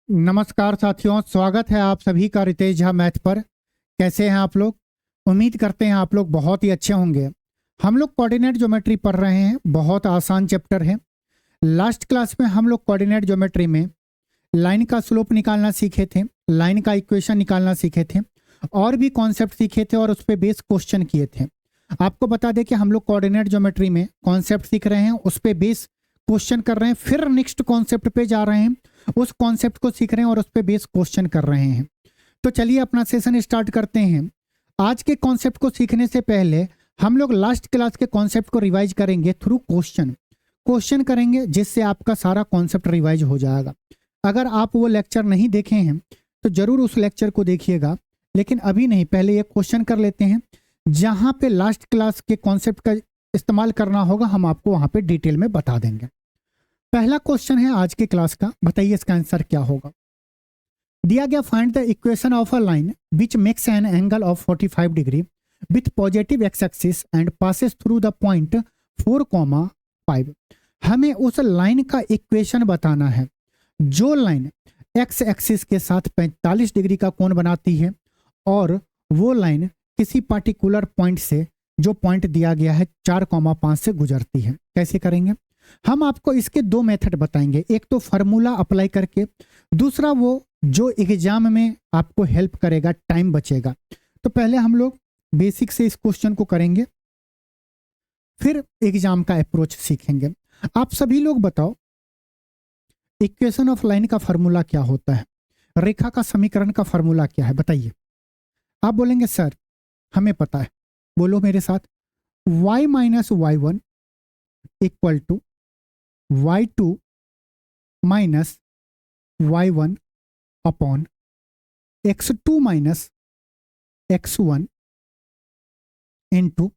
नमस्कार साथियों, स्वागत है आप सभी का रितेश झा मैथ पर। कैसे हैं आप लोग? उम्मीद करते हैं आप लोग बहुत ही अच्छे होंगे। हम लोग कोऑर्डिनेट ज्योमेट्री पढ़ रहे हैं, बहुत आसान चैप्टर है। लास्ट क्लास में हम लोग कोऑर्डिनेट ज्योमेट्री में लाइन का स्लोप निकालना सीखे थे, लाइन का इक्वेशन निकालना सीखे थे, और भी कॉन्सेप्ट सीखे थे और उस पर बेस क्वेश्चन किए थे। आपको बता दें कि हम लोग कोऑर्डिनेट ज्योमेट्री में कॉन्सेप्ट सीख रहे हैं, उस पर बेस क्वेश्चन कर रहे हैं, फिर नेक्स्ट कॉन्सेप्ट पे जा रहे हैं, उस कॉन्सेप्ट को सीख रहे हैं और उस पर बेस क्वेश्चन कर रहे हैं। तो चलिए अपना सेशन स्टार्ट करते हैं। आज के कॉन्सेप्ट को सीखने से पहले हम लोग लास्ट क्लास के कॉन्सेप्ट को रिवाइज करेंगे थ्रू क्वेश्चन करेंगे, जिससे आपका सारा कॉन्सेप्ट रिवाइज हो जाएगा। अगर आप वो लेक्चर नहीं देखे हैं तो जरूर उस लेक्चर को देखिएगा, लेकिन अभी नहीं, पहले ये क्वेश्चन कर लेते हैं। जहां पे लास्ट क्लास के कॉन्सेप्ट का इस्तेमाल करना होगा हम आपको वहां पे डिटेल में बता देंगे। पहला क्वेश्चन है आज के क्लास का, बताइए इसका आंसर क्या होगा। दिया गया, find the equation of a line which makes an angle of 45 degree with positive x axis and passes through the point 4,5। हमें उस लाइन का इक्वेशन बताना है जो लाइन एक्स एक्सिस के साथ 45 डिग्री का कोण बनाती है और वो लाइन किसी पार्टिकुलर पॉइंट से, जो पॉइंट दिया गया है 4,5 से गुजरती है। कैसे करेंगे? हम आपको इसके दो मेथड बताएंगे, एक तो फार्मूला अप्लाई करके, दूसरा वो जो एग्जाम में आपको हेल्प करेगा, टाइम बचेगा। तो पहले हम लोग बेसिक से इस क्वेश्चन को करेंगे, फिर एग्जाम का अप्रोच सीखेंगे। आप सभी लोग बताओ, इक्वेशन ऑफ लाइन का फार्मूला क्या होता है? रेखा का समीकरण का फार्मूला क्या है? बताइए। आप बोलेंगे सर हमें पता है, बोलो मेरे साथ। y minus y1 equal to y2 minus y1 upon x2 minus x1 into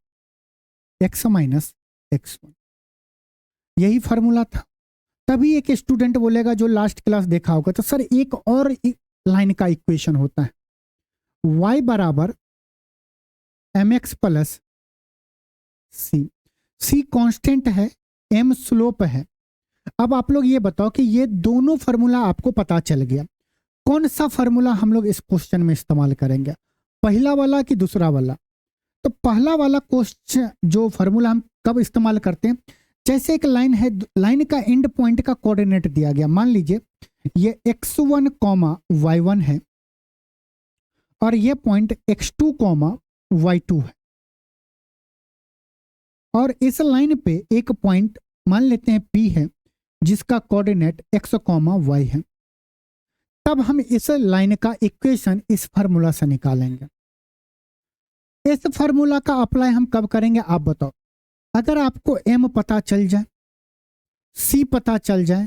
x minus x1। यही फार्मूला था। तभी एक स्टूडेंट बोलेगा जो लास्ट क्लास देखा होगा, तो सर एक और लाइन का इक्वेशन होता है, y बराबर mx प्लस c कांस्टेंट है, m स्लोप है। अब आप लोग ये बताओ कि ये दोनों फार्मूला आपको पता चल गया, कौन सा फार्मूला हम लोग इस क्वेश्चन में इस्तेमाल करेंगे, पहला वाला कि दूसरा वाला? तो पहला वाला क्वेश्चन जो फार्मूला हम कब इस्तेमाल करते हैं, जैसे एक लाइन है, लाइन का एंड पॉइंट का कोऑर्डिनेट दिया गया, मान लीजिए ये x1, y1 है और ये पॉइंट x2, y2 है, और इस लाइन पे एक पॉइंट मान लेते हैं P है जिसका कोऑर्डिनेट x, y है। तब हम इस लाइन का इक्वेशन इस फार्मूला से निकालेंगे। इस फार्मूला का अप्लाई हम कब करेंगे आप बताओ। अगर आपको m पता चल जाए, c पता चल जाए,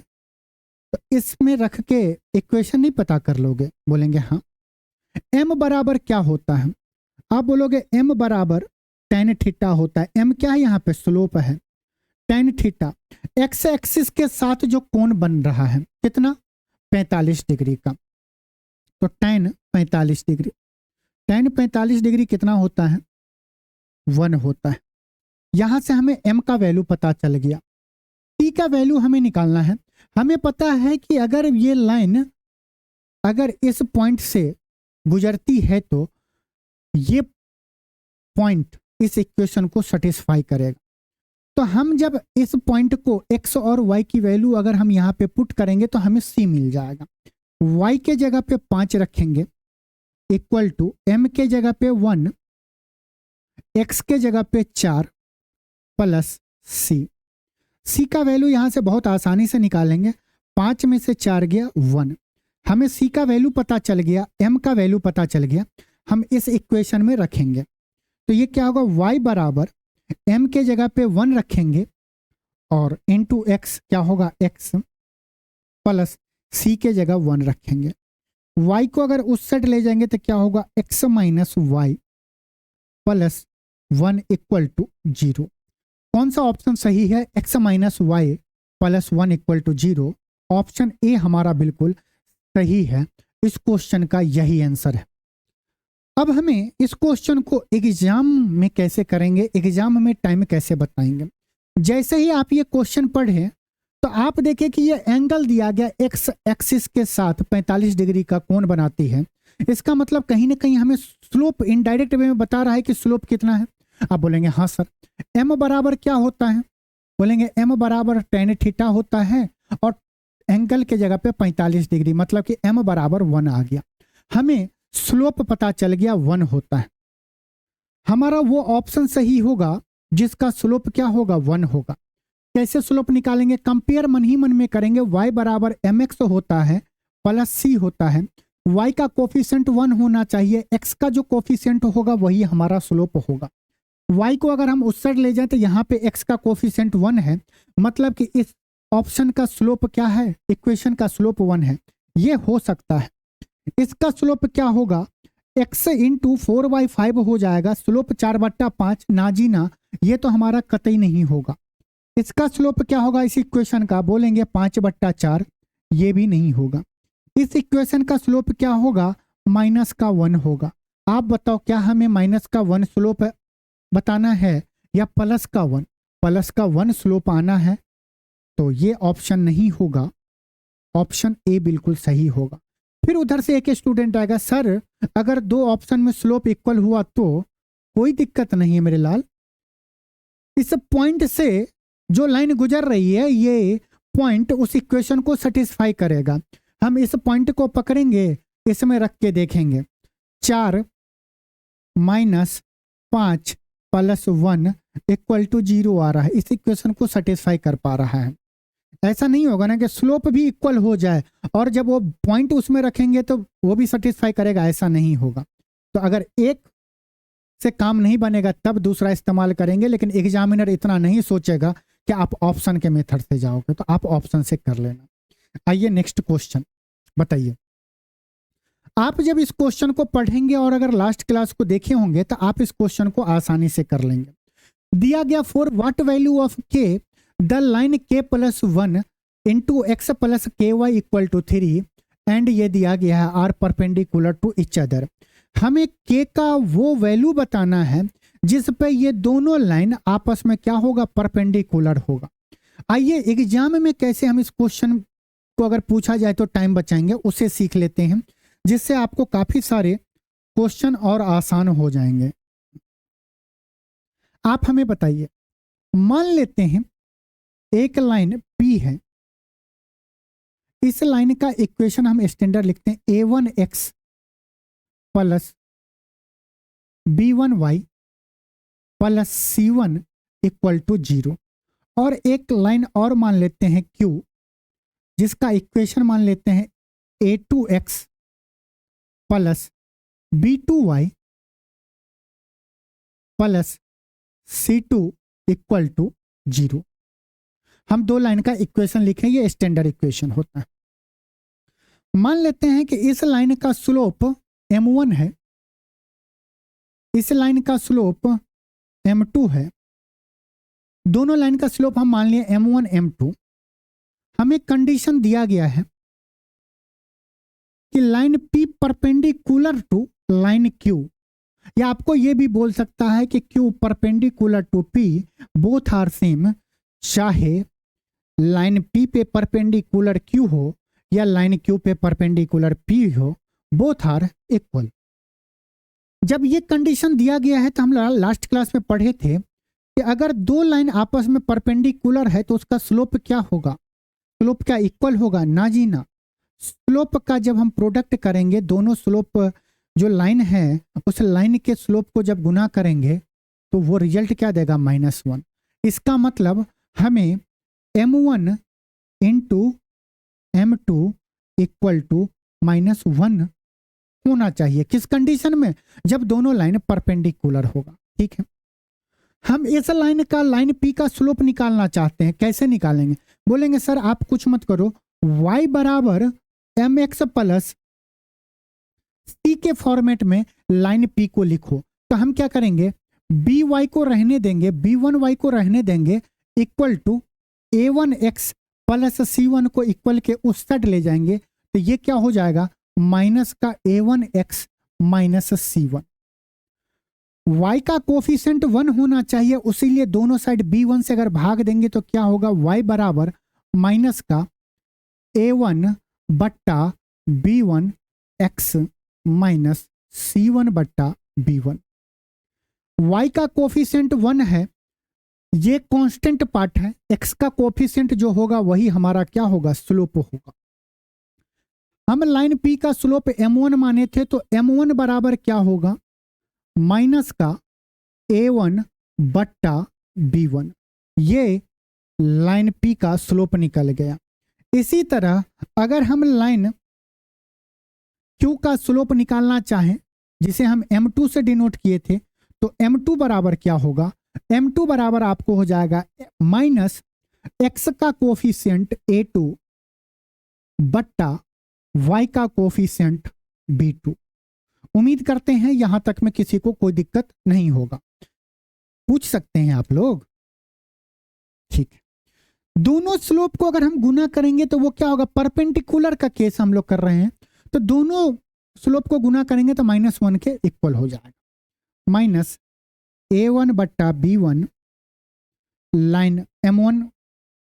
तो इसमें रख के इक्वेशन नहीं पता कर लोगे? बोलेंगे हाँ। m बराबर क्या होता है? आप बोलोगे m बराबर tan थीटा होता है। m क्या है? यहाँ पे स्लोप है, tan थीटा। एक्स एक्सिस के साथ जो कोण बन रहा है कितना? 45 डिग्री का। तो tan 45 डिग्री, tan 45 डिग्री कितना होता है? 1 होता है। यहां से हमें m का वैल्यू पता चल गया। p का वैल्यू हमें निकालना है। हमें पता है कि अगर ये लाइन अगर इस पॉइंट से गुजरती है तो ये पॉइंट इस इक्वेशन को सेटिस्फाई करेगा। तो हम जब इस पॉइंट को x और y की वैल्यू अगर हम यहाँ पे पुट करेंगे तो हमें c मिल जाएगा। y के जगह पे 5 रखेंगे इक्वल टू m के जगह पे 1, x के जगह पे 4 प्लस c का वैल्यू यहाँ से बहुत आसानी से निकालेंगे। 5 में से 4 गया 1। हमें c का वैल्यू पता चल गया, m का वैल्यू पता चल गया, हम इस इक्वेशन में रखेंगे। तो ये क्या होगा? y बराबर m के जगह पे 1 रखेंगे और इंटू x क्या होगा? x प्लस c के जगह 1 रखेंगे। y को अगर उस साइड ले जाएंगे तो क्या होगा? x minus Y plus 1 equal to 0। कौन सा ऑप्शन सही है? x minus Y plus 1 equal to 0। Option A हमारा बिल्कुल सही है। इस क्वेश्चन का यही आंसर है। अब हमें इस क्वेश्चन को एग्जाम में कैसे करेंगे, एग्जाम में टाइम कैसे बताएंगे। जैसे ही आप ये क्वेश्चन पढ़े तो आप देखें कि ये एंगल दिया गया एक्स एक्सिस के साथ 45 डिग्री का कोण बनाती है। इसका मतलब कहीं ना कहीं हमें स्लोप इनडायरेक्ट वे में बता रहा है कि स्लोप कितना है। आप बोलेंगे हाँ सर, एम बराबर क्या होता है? बोलेंगे एम बराबर tan थीटा होता है और एंगल के जगह पे 45 डिग्री, मतलब कि एम बराबर 1 आ गया। हमें स्लोप पता चल गया 1 होता है। हमारा वो ऑप्शन सही होगा जिसका स्लोप क्या होगा? 1 होगा। कैसे स्लोप निकालेंगे? कंपेयर मन ही मन में करेंगे। y बराबर mx होता है प्लस c होता है। y का कोफिशिएंट 1 होना चाहिए, x का जो कोफिशिएंट होगा वही हमारा स्लोप होगा। y को अगर हम उस साइड ले जाए तो यहाँ पे x का कोफिशिएंट 1 है, मतलब कि इस ऑप्शन का स्लोप क्या है? इक्वेशन का स्लोप 1 है। ये हो सकता है। इसका स्लोप क्या होगा? x इंटू 4/5 हो जाएगा। स्लोप 4/5 ना जी ना, ये तो हमारा कतई नहीं होगा। इसका स्लोप क्या होगा इस इक्वेशन का? बोलेंगे 5/4, ये भी नहीं होगा। इस इक्वेशन का स्लोप क्या होगा? माइनस का 1 होगा। आप बताओ, क्या हमें माइनस का 1 स्लोप बताना है या प्लस का 1? प्लस का 1 स्लोप आना है, तो ये ऑप्शन नहीं होगा, ऑप्शन ए बिल्कुल सही होगा। फिर उधर से एक स्टूडेंट आएगा, सर अगर दो ऑप्शन में स्लोप इक्वल हुआ तो कोई दिक्कत नहीं है मेरे लाल। इस पॉइंट से जो लाइन गुजर रही है, ये पॉइंट उस इक्वेशन को सेटिस्फाई करेगा। हम इस पॉइंट को पकड़ेंगे, इसमें रख के देखेंगे। 4 माइनस 5 प्लस 1 इक्वल टू 0 आ रहा है। इस इक्वेशन को सेटिस्फाई कर पा रहा है। ऐसा नहीं होगा ना कि स्लोप भी इक्वल हो जाए और जब वो पॉइंट उसमें रखेंगे तो वो भी सेटिस्फाई करेगा, ऐसा नहीं होगा। तो अगर एक से काम नहीं बनेगा तब दूसरा इस्तेमाल करेंगे, लेकिन एग्जामिनर इतना नहीं सोचेगा कि आप ऑप्शन के मेथड से जाओगे, तो आप ऑप्शन से कर लेना। आइए नेक्स्ट क्वेश्चन बताइए। आप जब इस क्वेश्चन को पढ़ेंगे और अगर लास्ट क्लास को देखे होंगे तो आप इस क्वेश्चन को आसानी से कर लेंगे। दिया गया for what value of K the line k plus 1 into X plus K Y equal to 3 and ये दिया गया है are perpendicular to each other. हमें k का वो वैल्यू बताना है जिस पे ये दोनों लाइन आपस में क्या होगा? परपेंडिकुलर होगा। आइए एग्जाम में कैसे हम इस क्वेश्चन को अगर पूछा जाए तो टाइम बचाएंगे, उसे सीख लेते हैं, जिससे आपको काफी सारे क्वेश्चन और आसान हो जाएंगे। आप हमें बताइए, मान लेते हैं एक लाइन P है। इस लाइन का इक्वेशन हम स्टैंडर्ड लिखते हैं a1x plus b1y plus c1 equal to 0। और एक लाइन और मान लेते हैं Q, जिसका इक्वेशन मान लेते हैं a2x plus b2y plus c2 equal to 0। हम दो लाइन का इक्वेशन लिखें, ये स्टैंडर्ड इक्वेशन होता है। मान लेते हैं कि इस लाइन का स्लोप m1 है, इस लाइन का स्लोप m2 है। दोनों लाइन का स्लोप हम मान लिए m1 m2। हमें कंडीशन दिया गया है कि line P perpendicular to line Q, या आपको यह भी बोल सकता है कि Q perpendicular to P, both are same. चाहे लाइन P पे परपेंडिकुलर Q हो या लाइन Q पे परपेंडिकुलर P हो, बोथ आर इक्वल। जब ये कंडीशन दिया गया है तो हम लास्ट क्लास में पढ़े थे कि अगर दो लाइन आपस में परपेंडिकुलर है तो उसका स्लोप क्या होगा? स्लोप क्या इक्वल होगा? ना जी ना। स्लोप का जब हम प्रोडक्ट करेंगे, दोनों स्लोप जो लाइन है उस लाइन के स्लोप को जब गुना करेंगे तो वो रिजल्ट क्या देगा? -1। इसका मतलब हमें m1 into m2 equal to -1 होना चाहिए। किस कंडीशन में? जब दोनों लाइन परपेंडिकुलर होगा। ठीक है, हम इस लाइन का, लाइन P का स्लोप निकालना चाहते हैं। कैसे निकालेंगे? बोलेंगे सर आप कुछ मत करो, y बराबर mx प्लस c के फॉर्मेट में लाइन P को लिखो। तो हम क्या करेंगे? by को रहने देंगे, b1y को रहने देंगे, equal to a1x plus c1 को इक्वल के उस साइड ले जाएंगे, तो ये क्या हो जाएगा? माइनस का a1x माइनस c1। y का कोफिशिएंट 1 होना चाहिए, उसीलिए दोनों साइड b1 से अगर भाग देंगे तो क्या होगा? y बराबर माइनस का A1 बट्टा B1 x माइनस C1 बट्टा B1। y का कोफिशिएंट 1 है, ये कांस्टेंट पार्ट है, x का कोफिशिएंट जो होगा वही हमारा क्या होगा, स्लोप होगा। हम लाइन P का स्लोप m1 माने थे, तो m1 बराबर क्या होगा, माइनस का A1 बट्टा B1। ये लाइन P का स्लोप निकल गया। इसी तरह अगर हम लाइन Q का स्लोप निकालना चाहें, जिसे हम m2 से डिनोट किए थे, तो m2 बराबर क्या होगा, m2 बराबर आपको हो जाएगा माइनस x का कोफिशिएंट A2 बट्टा y का कोफिशिएंट B2। उम्मीद करते हैं यहां तक में किसी को कोई दिक्कत नहीं होगा। पूछ सकते हैं आप लोग, ठीक है। दोनों स्लोप को अगर हम गुना करेंगे तो वो क्या होगा, परपेंडिकुलर का केस हम लोग कर रहे हैं, तो दोनों स्लोप को गुना करेंगे तो -1 के इक्वल हो जाएगा। माइनस A1 बट्टा B1 लाइन M1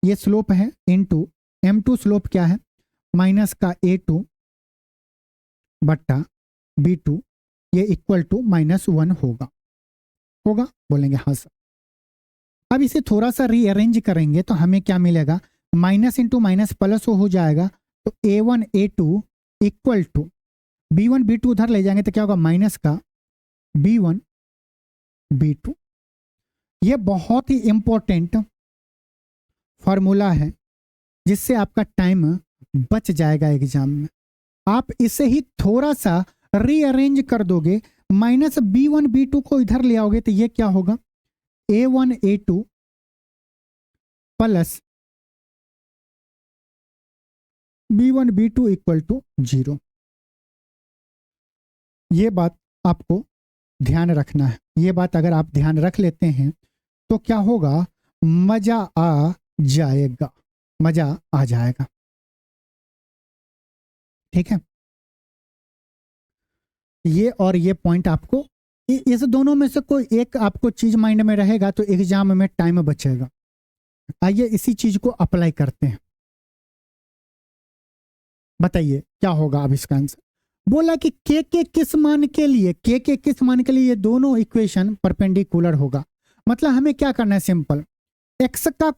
ये स्लोप है, इनटू M2 स्लोप क्या है, माइनस का A2 बट्टा B2, ये इक्वल टू -1 होगा। होगा बोलेंगे हाँ सर। अब इसे थोड़ा सा रीअरेंज करेंगे तो हमें क्या मिलेगा, माइनस इंटू माइनस प्लस हो जाएगा, तो A1 A2 equal to B1 B2 उधर ले जाएंगे तो क्या होगा, माइनस का B1 B2। ये बहुत ही इंपॉर्टेंट फॉर्मूला है जिससे आपका टाइम बच जाएगा एग्जाम में। आप इसे ही थोड़ा सा रीअरेंज कर दोगे, माइनस B1 B2 को इधर ले आओगे तो ये क्या होगा, A1 A2 plus B1 B2 equal to 0। ये बात आपको ध्यान रखना है। ये बात अगर आप ध्यान रख लेते हैं तो क्या होगा, मजा आ जाएगा, मजा आ जाएगा। ठीक है, ये और ये पॉइंट आपको, इस दोनों में से कोई एक आपको चीज माइंड में रहेगा तो एग्जाम में टाइम बचेगा। आइए इसी चीज को अप्लाई करते हैं, बताइए क्या होगा अब इसका आंसर। बोला कि के किस मान के लिए, के किस मान के लिए ये दोनों इक्वेशन परपेंडिकुलर होगा। मतलब हमें क्या करना है, सिंपल, x का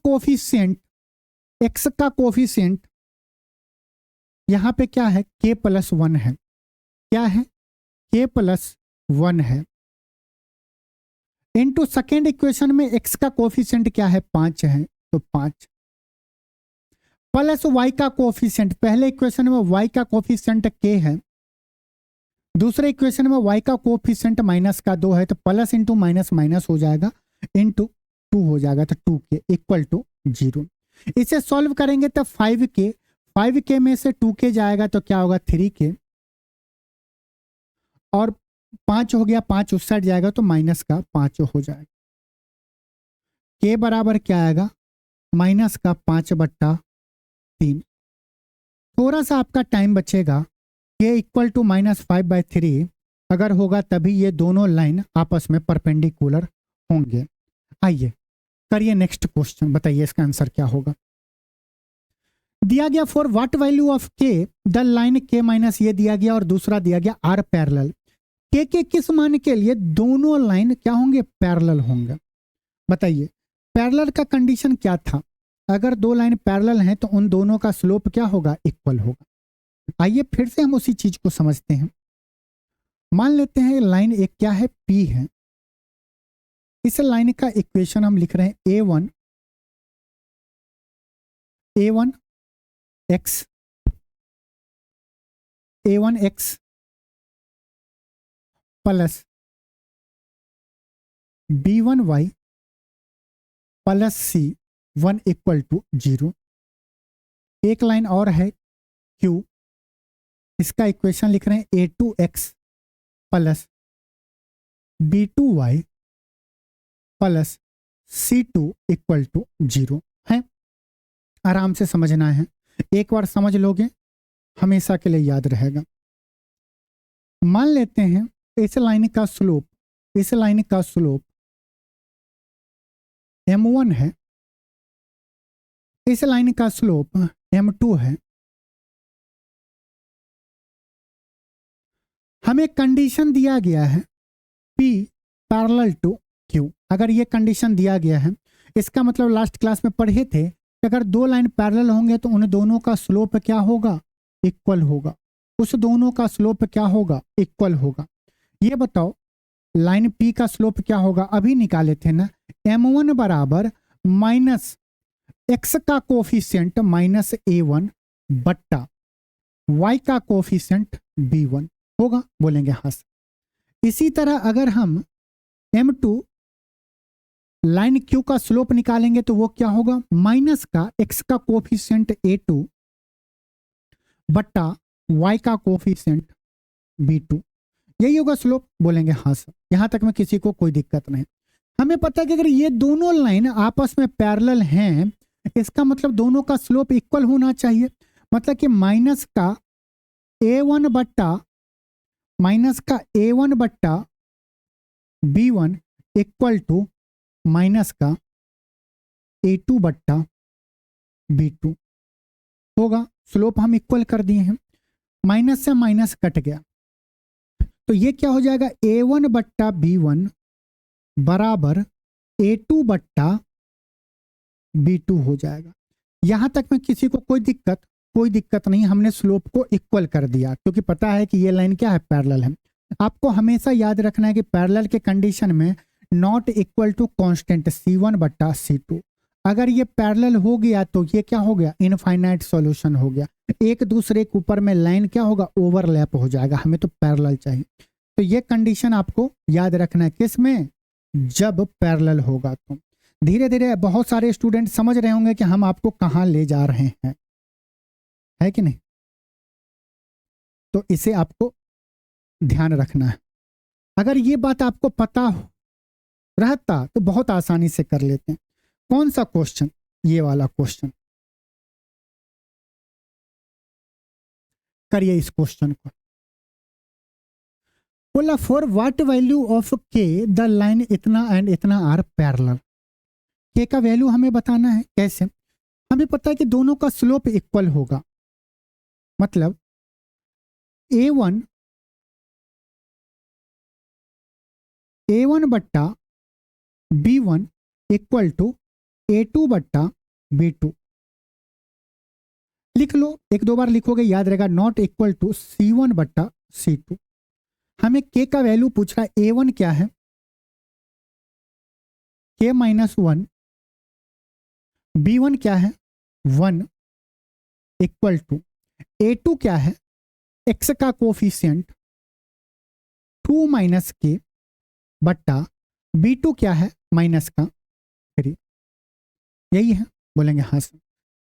कोफिशिएंट यहां पे क्या है, k+1 है, क्या है, k+1 है, इनटू सेकेंड इक्वेशन में x का कोफिशिएंट क्या है, 5 है, तो 5 प्लस y का कोफिशिएंट, पहले इक्वेशन में y का कोफिशिएंट k है, दूसरे इक्वेशन में y का कोफिशिएंट -2 है, तो प्लस इंटू माइनस माइनस हो जाएगा, इंटू 2 हो जाएगा, तो 2k इक्वल टू 0। इसे सॉल्व करेंगे तो 5k में से 2k जाएगा तो क्या होगा, 3k, और 5 हो गया, 5 उस साइड जाएगा तो -5 हो जाएगा। k बराबर क्या आएगा, -5/3। थोड़ा सा आपका टाइम बचेगा, k इक्वल टू -5/3 अगर होगा तभी ये दोनों लाइन आपस में परपेंडिकुलर होंगे। आइए करिए नेक्स्ट क्वेश्चन, बताइए इसका आंसर क्या होगा। दिया गया for what value of k the line k- ये दिया गया, और दूसरा दिया गया आर पैरेलल। k के किस मान के लिए दोनों लाइन क्या होंगे, पैरेलल होंगे। बताइए पैरेलल का कंडीशन क्या था, अगर दो लाइन पैरेलल हैं तो उन दोनों का स्लोप क्या होगा, इक्वल होगा। आइए फिर से हम उसी चीज को समझते हैं। मान लेते हैं लाइन एक क्या है, P है, इस लाइन का इक्वेशन हम लिख रहे हैं A1x plus B1y plus C1 equal to 0। एक लाइन और है Q, इसका इक्वेशन लिख रहे हैं A2x plus B2y plus C2 equal to 0 है। आराम से समझना है, एक बार समझ लोगे हमेशा के लिए याद रहेगा। मान लेते हैं इस लाइन का स्लोप M1 है, इस लाइन का स्लोप m2 है। हमें कंडीशन दिया गया है P पैरेलल टू Q। अगर ये कंडीशन दिया गया है, इसका मतलब लास्ट क्लास में पढ़े थे कि अगर दो लाइन पैरेलल होंगे तो उन दोनों का स्लोप क्या होगा, इक्वल होगा। उस दोनों का स्लोप क्या होगा, इक्वल होगा। ये बताओ लाइन P का स्लोप क्या होगा, अभी निकाले थे ना, m1 बराबर माइनस x का कोफिशिएंट माइनस a1 बट्टा y का कोफिशिएंट b1 होगा, बोलेंगे हाँ सर। इसी तरह अगर हम m2 लाइन Q का स्लोप निकालेंगे तो वो क्या होगा, माइनस का x का कोफिशिएंट a2 बट्टा y का कोफिशिएंट b2, यही होगा स्लोप, बोलेंगे हाँ सर। यहां तक में किसी को कोई दिक्कत नहीं। हमें पता है कि अगर ये दोनों लाइन आपस में पैरेलल हैं, इसका मतलब दोनों का स्लोप इक्वल होना चाहिए। मतलब कि माइनस का a1 बट्टा b1 इक्वल टू माइनस का a2 बट्टा b2 होगा। स्लोप हम इक्वल कर दिए हैं, माइनस से माइनस कट गया, तो ये क्या हो जाएगा, a1 बट्टा b1 बराबर a2 बट्टा b2 हो जाएगा। यहां तक में किसी को कोई दिक्कत नहीं। हमने स्लोप को इक्वल कर दिया क्योंकि पता है कि ये लाइन क्या है, पैरेलल है। आपको हमेशा याद रखना है कि पैरेलल के कंडीशन में not equal to constant c1 बट्टा c2। अगर ये पैरेलल हो गया तो ये क्या हो गया, इनफाइनाइट सॉल्यूशन हो गया। एक दूसरे के ऊपर में लाइन क्या होगा, ओवरलैप हो जाएगा। हमें तो पैरेलल चाहिए, तो ये कंडीशन आपको याद रखना है। किस में, जब पैरेलल होगा। तो धीरे धीरे बहुत सारे स्टूडेंट समझ रहे होंगे कि हम आपको कहां ले जा रहे हैं, है कि नहीं। तो इसे आपको ध्यान रखना है। अगर ये बात आपको पता रहता तो बहुत आसानी से कर लेते हैं। कौन सा क्वेश्चन, ये वाला क्वेश्चन करिए। इस क्वेश्चन को बोला, for what value of K the line इतना एंड इतना आर पैरेलल। के का वैल्यू हमें बताना है। कैसे, हमें पता है कि दोनों का स्लोप इक्वल होगा। मतलब a1 बट्टा b1 इक्वल टू a2 बट्टा b2। लिख लो, एक दो बार लिखोगे याद रहेगा। नॉट इक्वल टू c1 बट्टा c2। हमें k का वैल्यू पूछ रहा है। a1 क्या है, k माइनस 1। b1 क्या है, 1 इक्वल टू a2 क्या है, x का कोफिशिएंट 2 माइनस के बट्टा b2 क्या है, माइनस का 3। यही है, बोलेंगे हाँ सर।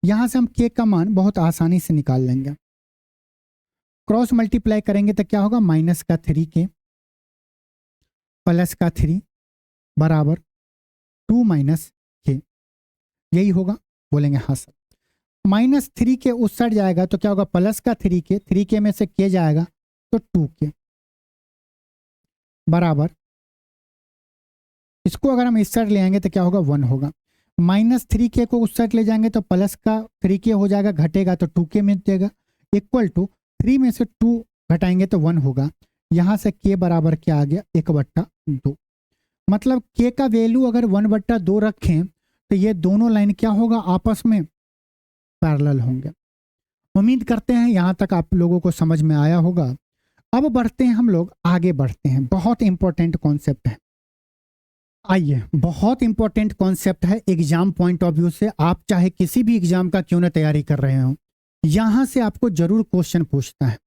यहां से हम k का मान बहुत आसानी से निकाल लेंगे। क्रॉस मल्टीप्लाई करेंगे तो क्या होगा, माइनस का 3k प्लस का 3 बराबर 2 माइनस k, यही होगा, बोलेंगे हाँ सर। माइनस 3k उस साइड जाएगा तो क्या होगा, प्लस का 3k में से k जाएगा तो 2k बराबर, इसको अगर हम इस साइड ले आएंगे तो क्या होगा, 1 होगा। माइनस 3k को उस साइड ले जाएंगे तो प्लस का 3k हो जाएगा, घटेगा तो 2k मिल जाएगा, इक्वल टू 3 में से 2 घटाएंगे तो 1 होगा। यहां से k बराबर क्या आ गया, 1/2। मतलब k का वैल्यू अगर 1/2 रखें तो ये दोनों लाइन क्या होगा, आपस में पैरेलल होंगे। उम्मीद करते हैं यहां तक आप लोगों को समझ में आया होगा। अब बढ़ते हैं, हम लोग आगे बढ़ते हैं। बहुत इंपॉर्टेंट कॉन्सेप्ट है, आइए, बहुत इंपॉर्टेंट कॉन्सेप्ट है एग्जाम पॉइंट ऑफ व्यू से। आप चाहे किसी भी एग्जाम का क्यों ना तैयारी कर रहे हो, यहां से आपको जरूर क्वेश्चन पूछता है।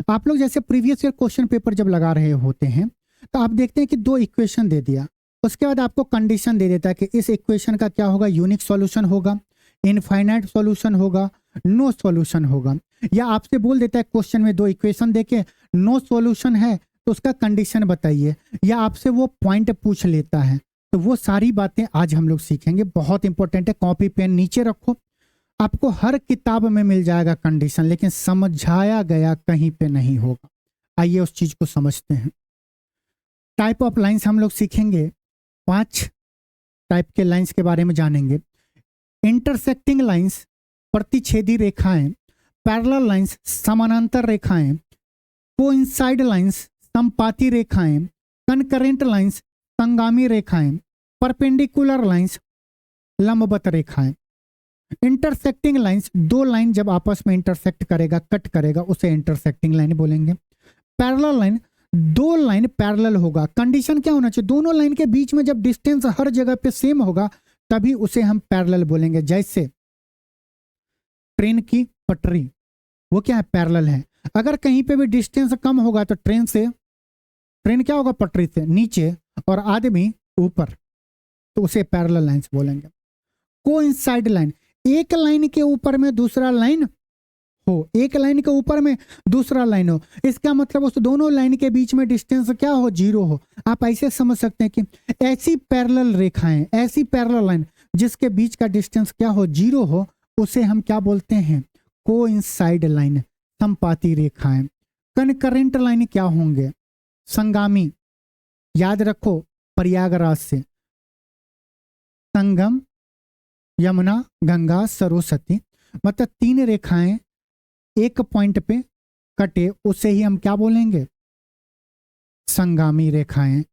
आप लोग जैसे प्रीवियस ईयर क्वेश्चन पेपर जब लगा रहे होते हैं तो आप देखते हैं कि 2 इक्वेशन दे दिया, उसके बाद आपको कंडीशन दे देता है कि इस इक्वेशन का क्या होगा, यूनिक सॉल्यूशन होगा, इनफाइनाइट सॉल्यूशन होगा, नो सॉल्यूशन होगा। या आपसे बोल देता है क्वेश्चन में 2 इक्वेशन देके नो सॉल्यूशन है तो उसका कंडीशन बताइए, या आपसे वो पॉइंट पूछ लेता है। तो वो सारी बातें आज हम लोग सीखेंगे, बहुत इंपॉर्टेंट है। कॉपी पेन नीचे रखो, आपको हर किताब में मिल जाएगा कंडीशन, लेकिन समझाया गया कहीं पे नहीं होगा। आइए उस चीज को समझते हैं। टाइप ऑफ लाइंस हम लोग सीखेंगे, 5 टाइप के लाइंस के बारे में जानेंगे। इंटरसेक्टिंग लाइंस प्रतिच्छेदी रेखाएं, पैरेलल लाइंस समानांतर रेखाएं, कोइंसाइड लाइंस समपाती रेखाएं, कनकरेंट लाइंस संगामी रेखाएं, परपेंडिकुलर लाइंस लंबवत रेखाएं। इंटरसेक्टिंग लाइंस, दो लाइन जब आपस में इंटरसेक्ट करेगा, कट करेगा, उसे इंटरसेक्टिंग लाइन बोलेंगे। पैरेलल लाइन, दो लाइन पैरेलल होगा, कंडीशन क्या होना चाहिए, दोनों लाइन के बीच में जब डिस्टेंस हर जगह पे सेम होगा तभी उसे हम पैरेलल बोलेंगे। जैसे ट्रेन की पटरी, वो क्या है, पैरेलल है। अगर कहीं पे भी डिस्टेंस कम होगा तो ट्रेन क्या होगा, पटरी से नीचे और आदमी ऊपर, तो उसे पैरेलल लाइंस बोलेंगे। कोइंसाइड लाइन, एक लाइन के ऊपर में दूसरा लाइन हो, एक लाइन के ऊपर में दूसरा लाइन हो, इसका मतलब उस दोनों लाइन के बीच में डिस्टेंस क्या हो, जीरो हो। आप ऐसे समझ सकते हैं कि ऐसी पैरेलल रेखाएं, ऐसी पैरेलल लाइन जिसके बीच का डिस्टेंस क्या हो, जीरो हो, उसे हम क्या बोलते हैं, कोइंसाइड लाइन, समपाती रेखाएं। कनकरेंट लाइन क्या होंगे, संगामी, याद रखो प्रयागराज से संगम, यमुना, गंगा, सरस्वती, मतलब तीन रेखाएं एक पॉइंट पे कटे, उसे ही हम क्या बोलेंगे, संगामी रेखाएं,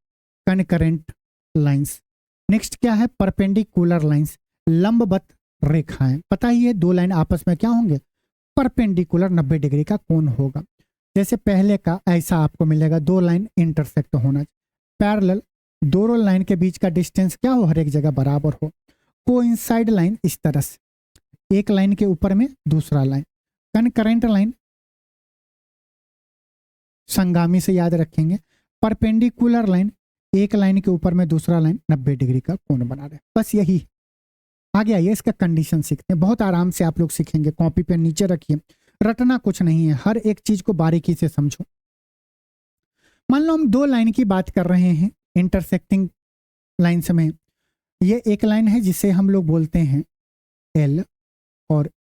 कनकरेंट लाइंस। नेक्स्ट क्या है, परपेंडिकुलर लाइंस, लंबवत रेखाएं। पता ही है दो लाइन आपस में क्या होंगे, परपेंडिकुलर, 90 डिग्री का कोण होगा। जैसे पहले का ऐसा आपको मिलेगा, दो लाइन इंटरसेक्ट होना, पैरेलल, दोनों लाइन के बीच का डिस्टेंस क्या हो, हर एक जगह बराबर हो। कोइंसाइड लाइन इस तरह से, एक लाइन के ऊपर में दूसरा लाइन। कनकरेंट लाइन संगामी से याद रखेंगे। परपेंडिकुलर लाइन, एक लाइन के ऊपर में दूसरा लाइन 90 डिग्री का कोण बना रहे। बस यही, आगे आइए इसका कंडीशन सीखते हैं, बहुत आराम से आप लोग सीखेंगे। कॉपी पे नीचे रखिए, रटना कुछ नहीं है, हर एक चीज को बारीकी से समझो। मान लो हम दो लाइन की बात कर रहे हैं इंटरसेक्टिंग लाइन्स में। ये एक लाइन है जिसे हम लोग बोलते हैं एल और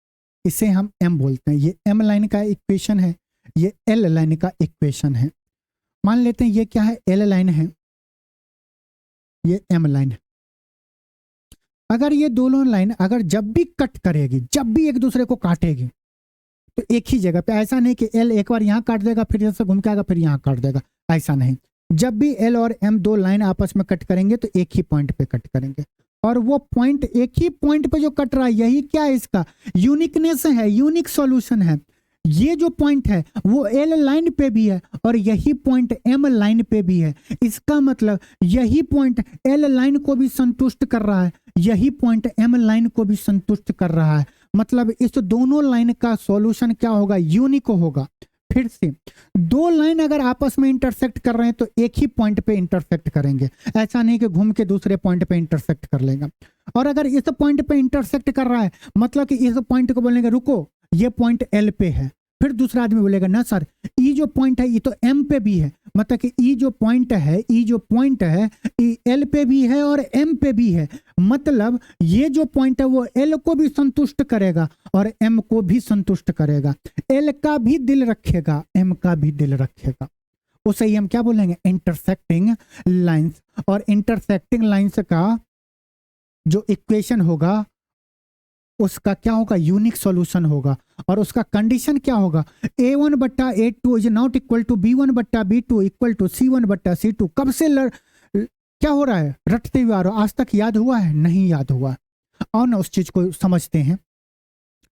इसे हम एम बोलते हैं। ये एम लाइन का इक्वेशन है, ये एल लाइन का इक्वेशन है। मान लेते हैं ये क्या है, एल लाइन है, ये एम लाइन है। अगर ये दोनों लाइन अगर जब भी कट करेगी, जब भी एक दूसरे को काटेगी, तो एक ही जगह पे, ऐसा नहीं कि एल एक बार यहाँ काट देगा फिर जैसे घूम के आएगा फिर यहाँ काट देगा, ऐसा नहीं। जब भी एल और एम दो लाइन आपस में कट करेंगे तो एक ही पॉइंट पे कट करेंगे, और वो पॉइंट, एक ही पॉइंट पे जो कट रहा है, यही क्या है, इसका यूनिकनेस है, यूनिक सॉल्यूशन है। ये जो पॉइंट है वो एल लाइन पे भी है और यही पॉइंट एम लाइन पे भी है। इसका मतलब यही पॉइंट एल लाइन को भी संतुष्ट कर रहा है, यही पॉइंट एम लाइन को भी संतुष्ट कर रहा है। मतलब इस दोनों लाइन का सॉल्यूशन क्या होगा, यूनिक होगा। फिर से दो लाइन अगर आपस में इंटरसेक्ट कर रहे हैं तो एक ही पॉइंट पे इंटरसेक्ट करेंगे, ऐसा नहीं कि घूम के दूसरे पॉइंट पे इंटरसेक्ट कर लेगा। और अगर इस पॉइंट पे इंटरसेक्ट कर रहा है, मतलब कि इस पॉइंट को बोलेंगे रुको, ये पॉइंट एल पे है, फिर दूसरा आदमी बोलेगा ना सर ई जो पॉइंट है ये तो एम पे भी है, मतलब कि ई जो पॉइंट है, ई जो पॉइंट है ई एल पे भी है और एम पे भी है। मतलब ये जो पॉइंट है वो एल को भी संतुष्ट करेगा और एम को भी संतुष्ट करेगा, एल का भी दिल रखेगा, एम का भी दिल रखेगा। उसे ही हम क्या बोलेंगे, इंटरसेक्टिंग लाइंस। और इंटरसेक्टिंग लाइंस का जो इक्वेशन होगा उसका क्या होगा, यूनिक सॉल्यूशन होगा। और उसका कंडीशन क्या होगा, a1 बट्टा a2 is not equal to b1 बट्टा b2 इक्वल टू c1 बट्टा c2। कब से क्या हो रहा है, रटते हुए आ रहा, आज तक याद हुआ है, नहीं याद हुआ। और ना उस चीज को समझते हैं,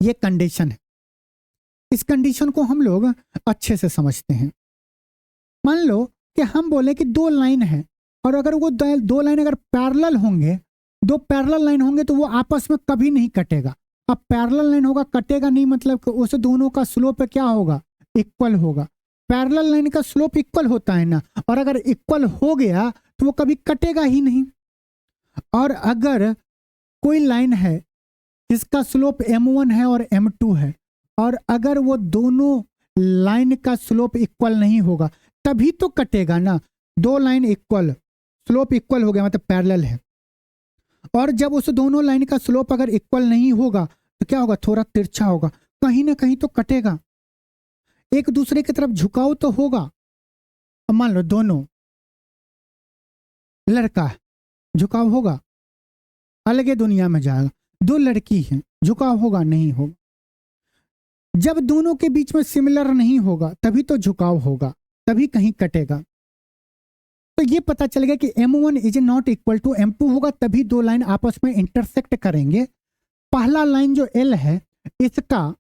ये कंडीशन है, इस कंडीशन को हम लोग अच्छे से समझते हैं। मान लो कि हम बोले कि दो लाइन है और अगर वो दो लाइन अगर पैरेलल होंगे, दो पैरेलल लाइन होंगे तो वो आपस में कभी नहीं कटेगा। अब पैरेलल लाइन होगा, कटेगा नहीं, मतलब कि उस दोनों का स्लोप क्या होगा, इक्वल होगा। पैरेलल लाइन का स्लोप इक्वल होता है ना, और अगर इक्वल हो गया तो वो कभी कटेगा ही नहीं। और अगर कोई लाइन है जिसका स्लोप m1 है और m2 है, और अगर वो दोनों लाइन का स्लोप इक्वल नहीं होगा तभी तो कटेगा ना। दो लाइन इक्वल, स्लोप इक्वल हो गया मतलब पैरेलल है। और जब उस दोनों लाइन का स्लोप अगर इक्वल नहीं होगा तो क्या होगा, थोड़ा तिरछा होगा, कहीं ना कहीं तो कटेगा, एक दूसरे की तरफ झुकाव तो होगा। अब मान लो दोनों लड़का, झुकाव होगा, अलगे दुनिया में जाएगा। दो लड़की हैं, झुकाव होगा? नहीं होगा। जब दोनों के बीच में सिमिलर नहीं होगा तभी तो झुकाव होगा, तभी कहीं कटेगा। तो ये पता चल गया कि M1 is not equal to M2 होगा, तभी दो लाइन आपस में इंटरसेक्ट करेंगे। पहला लाइन जो L है इसका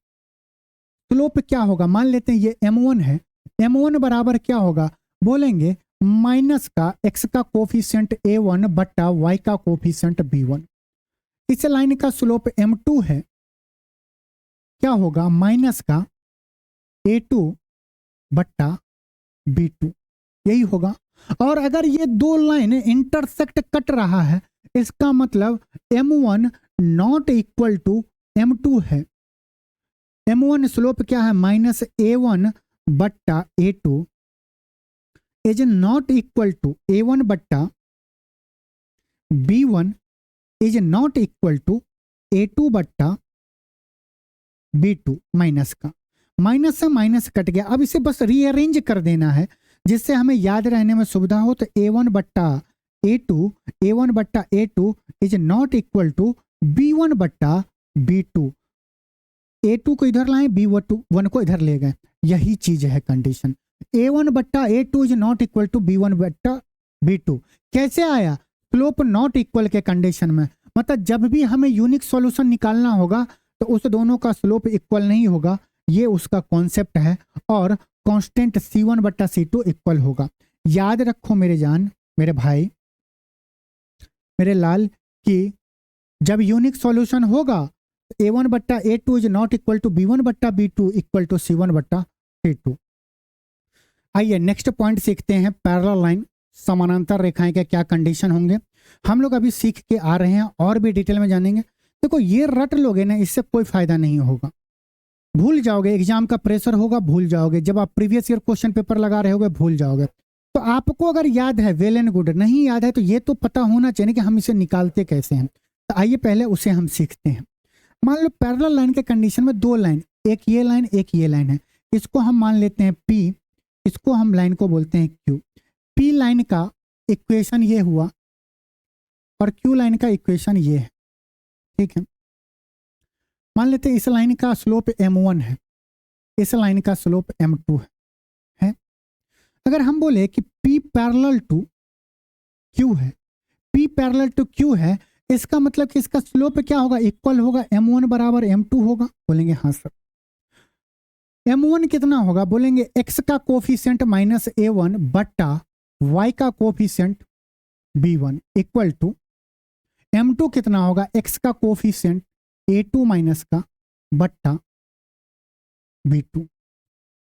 स्लोप क्या होगा? मान लेते हैं ये M1 है, M1 बराबर क्या होगा? बोलेंगे माइनस का x का कोफिशिएंट A1 बट्टा y का कोफिशिएंट B1। इस लाइन का स्लोप M2 है, क्या होगा? माइनस का A2 बट्टा B2, यही होगा। और अगर ये दो लाइन इंटरसेक्ट कट रहा है, इसका मतलब M1 not equal to M2 है। M1 स्लोप क्या है? माइनस A1 बट्टा A2 is not equal to A1 बट्टा B1 is not equal to A2 बट्टा B2। माइनस का माइनस से माइनस कट गया, अब इसे बस रीअरेंज कर देना है जिससे हमें याद रहने में सुविधा हो। तो A1 बट्टा A2 is not equal to B1 बट्टा B2। A2 को इधर लाएं, B1 को इधर ले गए, यही चीज है कंडीशन। A1 बट्टा A2 is not equal to B1 बट्टा B2 कैसे आया? स्लोप नॉट इक्वल के कंडीशन में। मतलब जब भी हमें यूनिक सॉल्यूशन निकालना होगा तो उस दोनों का स्लोप इक्वल नहीं होगा, ये उसका कॉन्सेप्ट है। और कांस्टेंट C1 बट्टा C2 इक्वल होगा। याद रखो मेरे जान, मेरे भाई, मेरे लाल, कि जब यूनिक सॉल्यूशन होगा A1 बट्टा A2 is not equal to B1 बट्टा B2 इक्वल टू C1 बट्टा C2। आइए नेक्स्ट पॉइंट सीखते हैं, पैरेलल लाइन, समानांतर रेखाएं के क्या कंडीशन होंगे। हम लोग अभी सीख के आ रहे हैं और भी डिटेल में जानेंगे। देखो ये रट लोगे ना, इससे कोई फायदा नहीं होगा, भूल जाओगे। एग्जाम का प्रेशर होगा, भूल जाओगे। जब आप प्रीवियस ईयर क्वेश्चन पेपर लगा रहे होगे, भूल जाओगे। तो आपको अगर याद है वेल एंड गुड, नहीं याद है तो ये तो पता होना चाहिए कि हम इसे निकालते कैसे हैं। तो आइए पहले उसे हम सीखते हैं। मान लो पैरेलल लाइन के कंडीशन में दो लाइन, एक ये लाइन एक ये लाइन है, इसको हम मान लेते हैं P, इसको हम लाइन को बोलते हैं Q। P लाइन का इक्वेशन ये हुआ और Q लाइन का इक्वेशन ये है, ठीक है। मान लेते हैं इस लाइन का स्लोप M1 है, इस लाइन का स्लोप M2 है। अगर हम बोले कि P पैरेलल टू Q है, P पैरेलल टू Q है, इसका मतलब कि इसका स्लोप क्या होगा? इक्वल होगा, M1 बराबर M2 होगा। बोलेंगे हाँ सर। M1 कितना होगा? बोलेंगे x का कोफिशिएंट माइनस A1 बट्टा y का coefficient B1 equal to M2 कितना होगा? x का कोफिशिएंट A2 माइनस का बट्टा B2।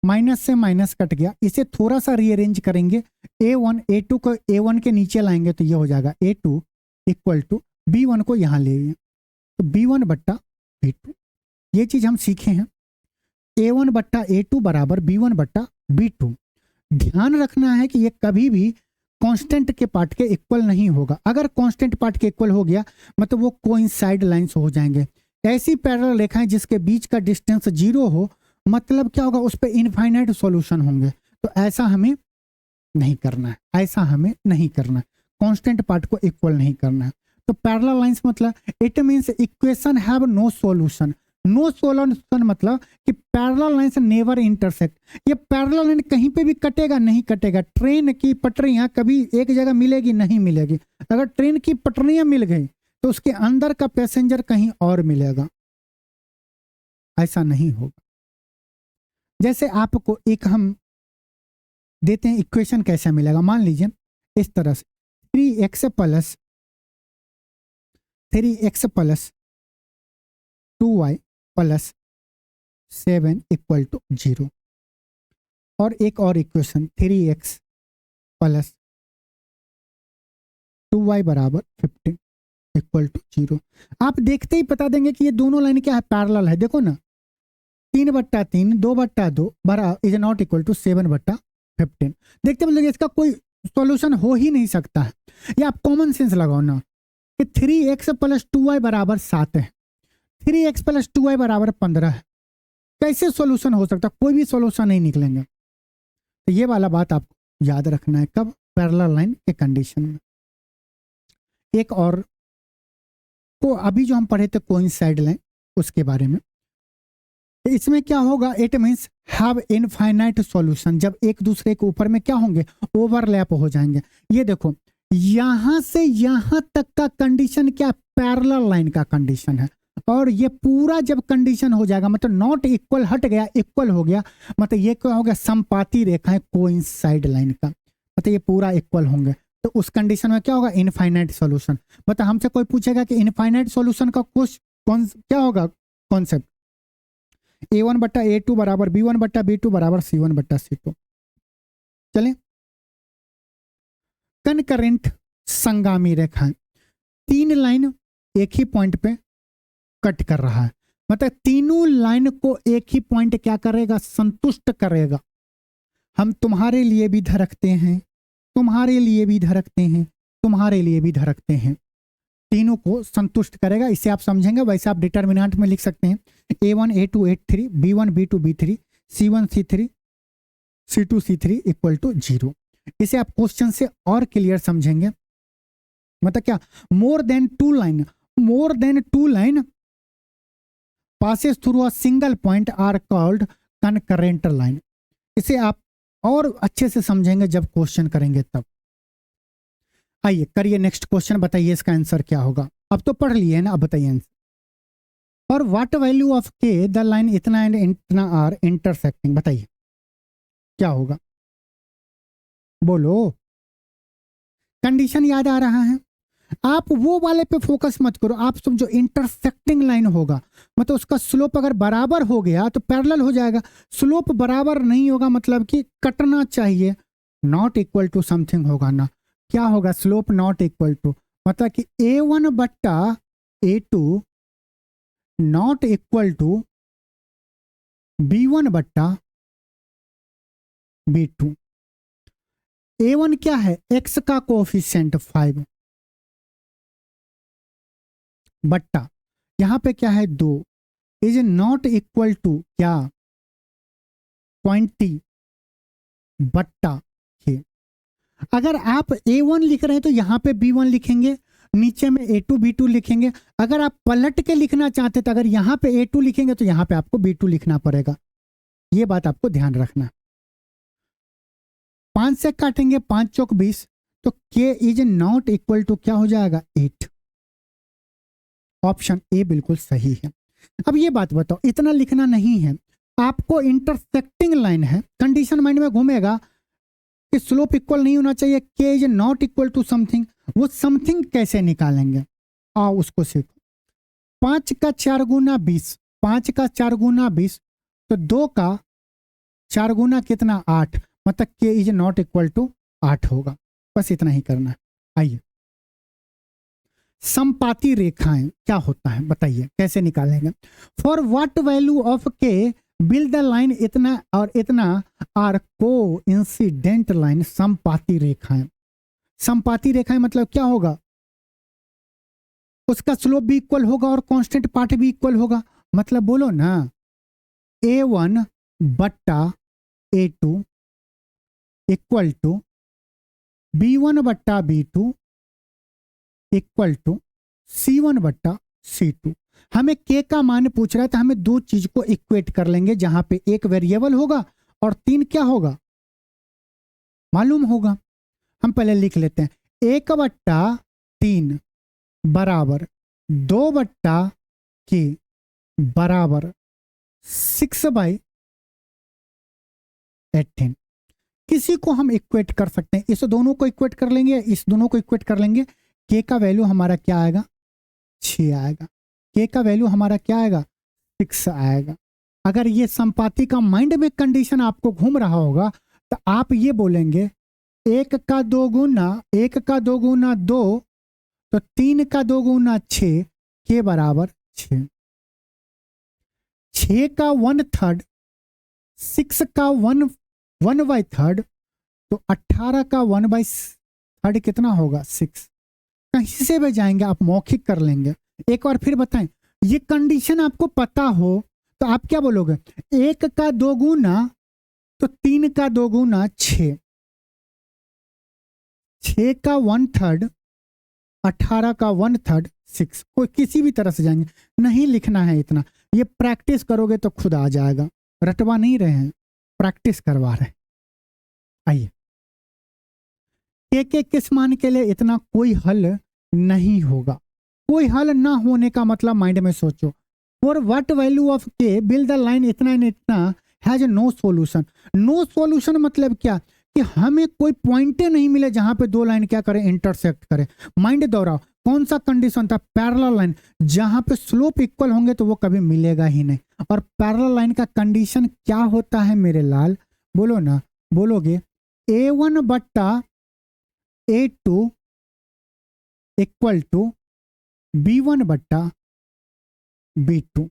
माइनस से माइनस कट गया, इसे थोड़ा सा रीअरेंज करेंगे। A1 A2 को A1 के नीचे लाएंगे तो ये हो जाएगा A2 इक्वल टू B1 को यहाँ ले गए तो B1 बट्टा B2। ये चीज हम सीखे हैं, A1 बट्टा A2 बराबर B1 बट्टा B2। ध्यान रखना है कि ये कभी भी कांस्टेंट के पार्ट के इक्वल नहीं होगा। अगर कांस्टेंट पार्ट के इक्वल हो गया मतलब वो कोइंसाइड लाइंस हो जाएंगे। ऐसी पैरेलल रेखाएं जिसके बीच का डिस्टेंस 0 हो, मतलब क्या होगा? उस पर इनफाइनाइट सॉल्यूशन होंगे। तो ऐसा हमें नहीं करना है, ऐसा हमें नहीं करना है, कांस्टेंट पार्ट को इक्वल नहीं करना है। तो पैरेलल लाइंस मतलब it means equation have no solution. No solution मतलब कि पैरेलल लाइंस नेवर इंटरसेक्ट। ये पैरेलल लाइन कहीं पे भी कटेगा नहीं कटेगा। ट्रेन की पटरियां कभी एक जगह मिलेगी नहीं मिलेगी। अगर ट्रेन की पटरियां मिल गई तो उसके अंदर का पैसेंजर कहीं और मिलेगा, ऐसा नहीं होगा। जैसे आपको एक हम देते हैं इक्वेशन, कैसा मिलेगा? मान लीजिए इस तरह से 3x plus 2y plus 7 equal to 0। और एक और इक्वेशन 3x प्लस 2y बराबर 15 इक्वल टू 0। आप देखते ही बता देंगे कि ये दोनों लाइन क्या है? पैरेलल है। देखो ना, 3/3 2/2 बराबर इज नॉट इक्वल टू 7/15। देखते मतलब इसका कोई सॉल्यूशन हो ही नहीं सकता है। ये आप कॉमन सेंस लगाओ ना कि 3x प्लस 2y बराबर 7 है, 3x प्लस 2y बराबर 15 है। कैसे सॉल्यूशन हो सकता? कोई भी सॉल्यूशन नहीं निकलेंगे। तो ये वाला बात आपको याद रखना है कब? पैरेलल लाइन के कंडीशन में। एक और को अभी जो हम पढ़े थे कोइंसाइड लाइन उसके बारे में, इसमें क्या होगा, it means have infinite solution, जब एक दूसरे के ऊपर में क्या होंगे, ओवरलैप हो जाएंगे। ये देखो यहां से यहां तक का कंडीशन क्या, पैरेलल लाइन का कंडीशन है, और ये पूरा जब कंडीशन हो जाएगा मतलब नॉट इक्वल हट गया, इक्वल हो गया, मतलब ये क्या हो गया, समपाती रेखाएं कोइंसाइड लाइन का, मतलब ये पूरा इक्वल होंगे, तो उस कंडीशन में क्या होगा, इनफाइनाइट सॉल्यूशन। मतलब हमसे कोई पूछेगा कि इनफाइनाइट सॉल्यूशन का क्या होगा कॉन्सेप्ट, A1/A2 बराबर B1/B2 बराबर C1/C2। चलें, कनकरेंट संगामी रेखाएं, तीन लाइन एक ही पॉइंट पे कट कर रहा है, मतलब तीनों लाइन को एक ही पॉइंट क्या करेगा, संतुष्ट करेगा। हम तुम्हारे लिए भी धड़कते हैं, तुम्हारे लिए भी धड़कते हैं, तुम्हारे लिए भी धड़कते हैं, तीनों को संतुष्ट करेगा। इसे आप समझेंगे, वैसे आप डिटर्मिनेंट में लिख सकते हैं A1 A2 A3 B1 B2 B3 C1 C3 C2 C3 equal to 0। इसे आप क्वेश्चन से और क्लियर समझेंगे, मतलब क्या, more than two line passes through a single point are called concurrent line। इसे आप और अच्छे से समझेंगे जब क्वेश्चन करेंगे तब। आइए करिए नेक्स्ट क्वेश्चन, बताइए इसका आंसर क्या होगा। अब तो पढ़ लिए ना, अब बताइए आंसर। और what value of K the line इतना एंड इतना आर इंटरसेक्टिंग, बताइए क्या होगा, बोलो। कंडीशन याद आ रहा है, आप वो वाले पे फोकस मत करो, आप समझो इंटरसेक्टिंग लाइन होगा, मतलब उसका स्लोप अगर बराबर हो गया तो पैरेलल हो जाएगा, स्लोप बराबर नहीं होगा मतलब कि कटना चाहिए, नॉट इक्वल टू समथिंग होगा ना, क्या होगा, स्लोप नॉट इक्वल टू, मतलब कि A1/A2 not equal to B1/B2। A1 क्या है, x का कोएफिशिएंट 5 बट्टा यहां पे क्या है 2 इज नॉट इक्वल टू क्या 20 बट्टा के। अगर आप A1 लिख रहे हैं तो यहां पे B1 लिखेंगे, नीचे में A2 B2 लिखेंगे। अगर आप पलट के लिखना चाहते तो अगर यहां पे A2 लिखेंगे तो यहां पे आपको B2 लिखना पड़ेगा, ये बात आपको ध्यान रखना। 5 से काटेंगे, 5 चौक 20, तो K is not equal to क्या हो जाएगा 8। ऑप्शन ए बिल्कुल सही है। अब ये बात बताओ, इतना लिखना नहीं है आपको, इंटरसेक्टिंग लाइन है, कंडीशन माइंड में घूमेगा कि स्लोप इक्वल नहीं होना चाहिए, K is not equal to something, वो समथिंग कैसे निकालेंगे, आओ उसको सीखो। 5 का 4 गुना 20, 5 का 4 गुना 20, तो 2 का 4 गुना कितना 8, मतलब के इज नॉट इक्वल टू 8 होगा, बस इतना ही करना है। आइए, समपाती रेखाएं क्या होता है बताइए, कैसे निकालेंगे। For what value of K build the line इतना और इतना आर को इंसिडेंट लाइन। समपाती रेखाएं, समपाती रेखाएं मतलब क्या होगा, उसका स्लोप भी इक्वल होगा और कांस्टेंट पार्ट भी इक्वल होगा, मतलब बोलो ना A1/A2 equal to B1/B2 equal to C1/C2। हमें के का मान पूछ रहा है तो हमें दो चीज को इक्वेट कर लेंगे, जहां पे एक वेरिएबल होगा और 3 क्या होगा मालूम होगा। हम पहले लिख लेते हैं, 1/3 बराबर 2/K बराबर 6/18। किसी को हम इक्वेट कर सकते हैं, इस दोनों को इक्वेट कर लेंगे, इस दोनों को इक्वेट कर लेंगे। के का वैल्यू हमारा क्या आएगा 6 आएगा, के का वैल्यू हमारा क्या आएगा 6 आएगा। अगर ये संपाती का माइंड में कंडीशन आपको घूम रहा होगा तो आप ये बोलेंगे 1 का 2 गुना 2, तो 3 का 2 गुना 6, के बराबर 6। 6 का 1/3, 6 का 1/3, तो 18 का 1/3 कितना होगा 6। कहीं से भी जाएंगे आप मौखिक कर लेंगे। एक बार फिर बताएं, ये कंडीशन आपको पता हो तो आप क्या बोलोगे, 1 का 2 गुना तो 3 का 2 गुना 6, 6 का 1/3 18 का 1/3 6, कोई किसी भी तरह से जाएंगे, नहीं लिखना है इतना, ये प्रैक्टिस करोगे तो खुद आ जाएगा, रटवा नहीं रहे हैं, प्रैक्टिस करवा रहे हैं। आइए, एक किस मान के लिए इतना कोई हल नहीं होगा, कोई हल ना होने का मतलब माइंड में सोचो। For what value of K build the line इतना एंड इतना has no solution. No solution मतलब क्या कि हमें कोई पॉइंटे नहीं मिले जहां पे दो लाइन क्या करें, इंटरसेक्ट करें। माइंड दोहराओ, कौन सा कंडीशन था, पैरेलल लाइन, जहां पे स्लोप इक्वल होंगे तो वो कभी मिलेगा ही नहीं। और पैरेलल लाइन का कंडीशन क्या होता है मेरे लाल, बोलो ना, बोलोगे A1 बट्टा A2 इक्वल टू B1 बट्टा B2।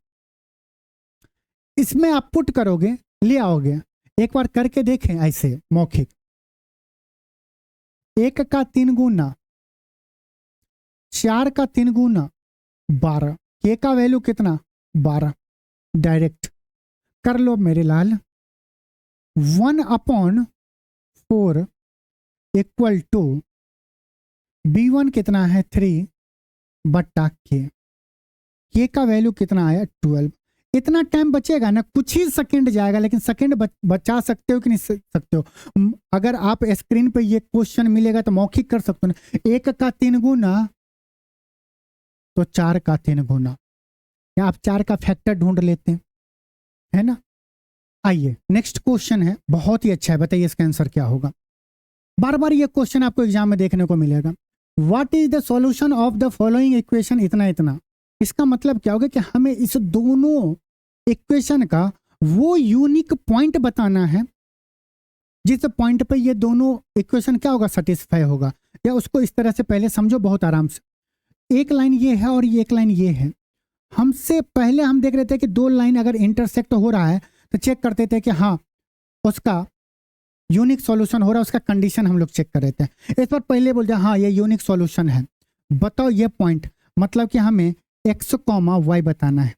इसमें आप पुट करोगे, ले आओगे, एक बार करके देखें ऐसे मौखिक। 1 का 3 गुना 4 का 3 गुना 12, के का वैल्यू कितना 12, डायरेक्ट कर लो मेरे लाल। 1/4 इक्वल टू B1 कितना है 3 बट्टा के का वैल्यू कितना आया 12। इतना टाइम बचेगा ना, कुछ ही सेकंड जाएगा, लेकिन सेकंड बचा सकते हो कि नहीं सकते हो। अगर आप स्क्रीन पे ये क्वेश्चन मिलेगा तो मौखिक कर सकते हो ना, 1 का 3 गुना तो 4 का 3 गुना, या आप 4 का फैक्टर ढूंढ लेते हैं, है ना। आइए नेक्स्ट क्वेश्चन है, बहुत ही अच्छा है, बताइए इसका आंसर क्या होगा। बार बार ये क्वेश्चन आपको एग्जाम में देखने को मिलेगा। What is the solution of the following equation इतना इतना। इसका मतलब क्या होगा कि हमें इस दोनों इक्वेशन का वो यूनिक पॉइंट बताना है जिस पॉइंट पे ये दोनों इक्वेशन क्या होगा, सेटिस्फाई होगा। या उसको इस तरह से पहले समझो बहुत आराम से, एक लाइन ये है और ये एक लाइन ये है। हमसे पहले हम देख रहे थे कि दो लाइन अगर इंटरसेक्ट हो रहा है तो चेक करते थे कि हाँ उसका यूनिक सॉल्यूशन हो रहा है, उसका कंडीशन हम लोग चेक कर रहे थे। इस बार पहले बोल दिया हाँ ये यूनिक सॉल्यूशन है, बताओ ये पॉइंट, मतलब कि हमें x, y बताना है।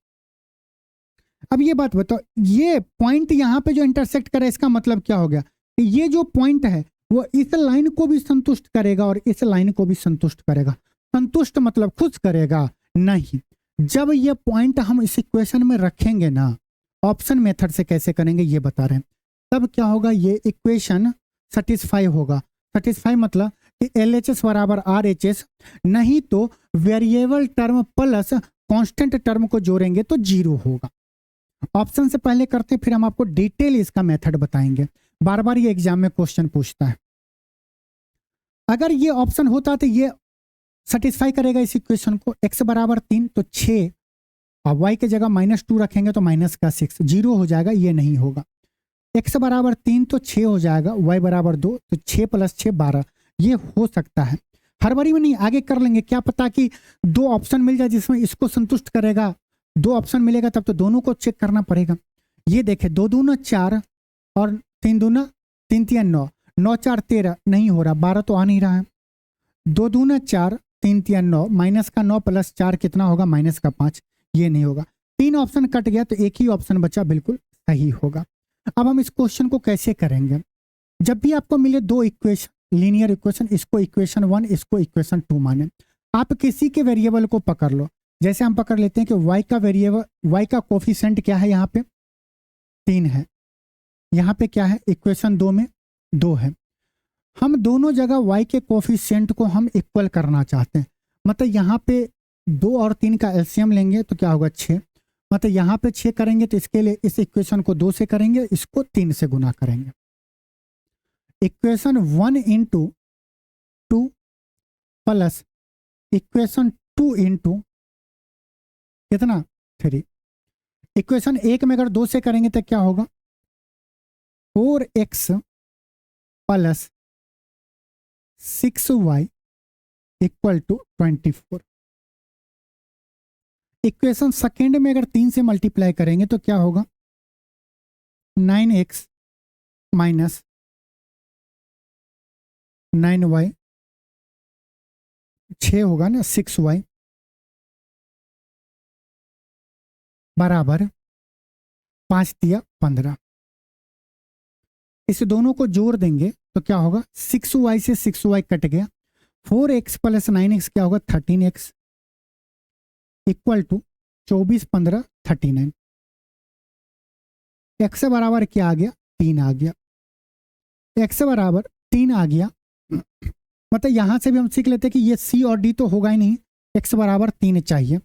अब ये बात बताओ, ये पॉइंट यहाँ पे जो इंटरसेक्ट करे इसका मतलब क्या हो गया, कि ये जो पॉइंट है वो इस लाइन को भी संतुष्ट करेगा और इस लाइन को भी संतुष्ट करेगा। संतुष्ट मतलब खुश करेगा नहीं। जब ये पॉइंट हम इस इक्वेशन में रखेंगे ना, ऑप्शन मेथड से कैसे करेंगे ये बता रहे हैं, तब क्या होगा, ये इक्वेशन सेटिस्फाई होगा। सेटिस्फाई मतलब कि LHS बराबर RHS, नहीं तो variable term plus constant term को जोड़ेंगे तो 0 होगा। ऑप्शन से पहले करते फिर हम आपको डिटेल इसका मेथड बताएंगे। बार बार ये एग्जाम में क्वेश्चन पूछता है। अगर ये ऑप्शन होता तो ये सेटिस्फाई करेगा इस इक्वेशन को, x बराबर 3 तो 6 और y की जगह -2 रखेंगे तो -6, 0 हो जाएगा, ये नहीं होगा। x बराबर 3 तो 6 हो जाएगा, y बराबर 2 तो 6 + 6 12, ये हो सकता है। हड़बड़ी में नहीं, आगे कर लेंगे, क्या पता कि दो ऑप्शन मिल जाए जिसमें इसको संतुष्ट करेगा, दो ऑप्शन मिलेगा तब तो दोनों को चेक करना पड़ेगा। ये देखे 2 दूना 4 और 3 दूना 3 3 9, 9 4 13 नहीं हो रहा, 12 तो आ नहीं रहा है। 2 दूना 4 3 3 9, -9 + 4 कितना होगा, -5, ये नहीं होगा। 3 ऑप्शन कट गया तो एक ही ऑप्शन बचा, बिल्कुल सही होगा। अब हम इस क्वेश्चन को कैसे करेंगे, जब भी आपको मिले दो इक्वेशन, लीनियर इक्वेशन, इसको इक्वेशन 1 इसको इक्वेशन 2 माने, आप किसी के वेरिएबल को पकड़ लो। जैसे हम पकड़ लेते हैं कि y का वेरिएबल, y का कोफिशिएंट क्या है, यहाँ पे 3 है, यहाँ पे क्या है, इक्वेशन 2 में 2 है। हम दोनों जगह y के कोफिशिएंट को हम इक्वल करना चाहते हैं, मतलब यहाँ पे 2 और 3 का एलसीएम लेंगे तो क्या होगा 6, मतलब यहाँ पे 6 करेंगे तो इसके लिए इस इक्वेशन को 2 से करेंगे, इसको 3 से गुना करेंगे। इक्वेशन 1 × 2 प्लस इक्वेशन 2 × कितना 3। इक्वेशन 1 में अगर 2 से करेंगे तो क्या होगा, 4x + 6y = 24। इक्वेशन सेकेंड में अगर 3 से मल्टीप्लाई करेंगे तो क्या होगा, 9x - 9y, 6 होगा ना, 6y बराबर 5 × 15। इस दोनों को जोड़ देंगे तो क्या होगा, 6y से 6y कट गया, 4x प्लस 9x क्या होगा 13x इक्वल टू 24 15 39। x बराबर क्या आ गया 3 आ गया। x बराबर 3 आ गया मतलब यहां से भी हम सीख लेते हैं कि ये c और d तो होगा ही नहीं, x बराबर 3 चाहिए।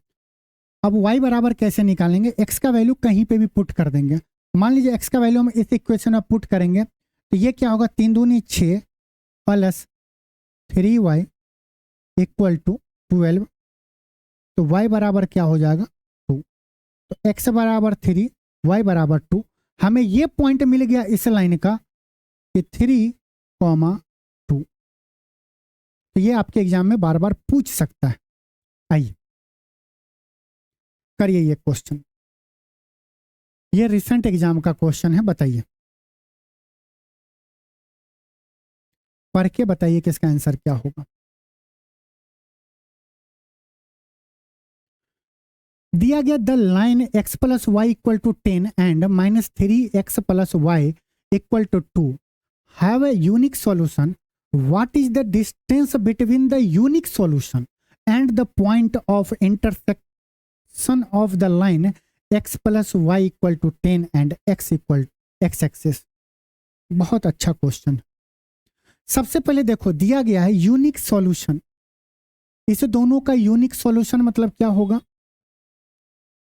अब y बराबर कैसे निकालेंगे, x का वैल्यू कहीं पे भी पुट कर देंगे। मान लीजिए x का वैल्यू हम इस इक्वेशन में पुट करेंगे तो ये क्या होगा 3 दूनी 6 प्लस 3y इक्वल टू 12। तो y बराबर क्या हो जाएगा 2। तो x बराबर 3 y बराबर 2। हमें ये पॉइंट मिल गया इस लाइन का कि 3,2। तो ये आपके एग्जाम में बार बार पूछ सकता है। आइए करिए ये क्वेश्चन, ये रिसेंट एग्जाम का क्वेश्चन है, बताइए पढ़ के बताइए कि इसका आंसर क्या होगा। दिया गया the line x plus Y equal to 10 and minus 3x plus Y equal to 2 have a unique solution. What is the distance between the unique solution and the point of intersection of the line x plus Y equal to 10 and x equal x axis. बहुत अच्छा question. सबसे पहले देखो दिया गया है unique solution, इस दोनों का यूनिक सॉल्यूशन मतलब क्या होगा,